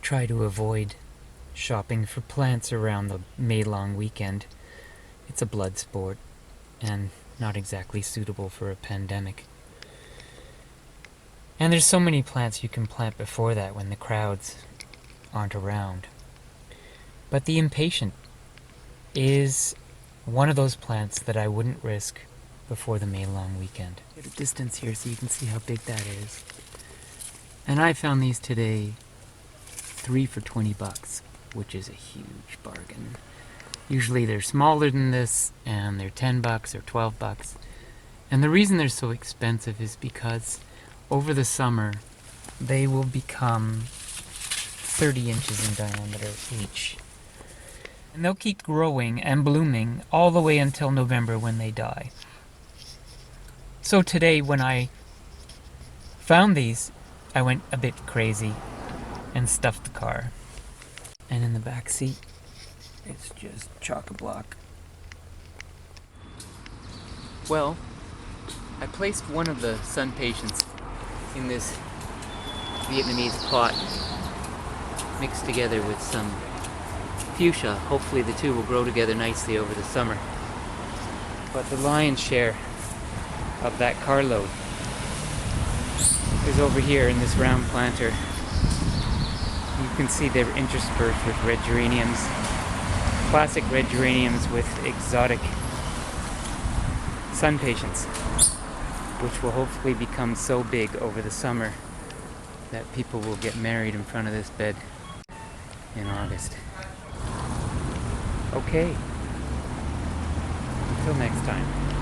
try to avoid shopping for plants around the May long weekend. It's a blood sport and not exactly suitable for a pandemic. And there's so many plants you can plant before that when the crowds aren't around. But the impatient is one of those plants that I wouldn't risk before the May long weekend. Get a distance here so you can see how big that is. And I found these today 3 for $20, which is a huge bargain. Usually they're smaller than this and they're $10 or $12. And the reason they're so expensive is because over the summer they will become 30 inches in diameter each. And they'll keep growing and blooming all the way until November when they die. So today when I found these, I went a bit crazy and stuffed the car. And in the back seat, it's just chock-a-block. Well, I placed one of the Sun-Patiens in this Vietnamese pot, mixed together with some fuchsia. Hopefully the two will grow together nicely over the summer. But the lion's share of that carload is over here in this round planter. You can see they're interspersed with red geraniums, classic red geraniums with exotic Sun-Patiens, which will hopefully become so big over the summer that people will get married in front of this bed in August. Okay, until next time.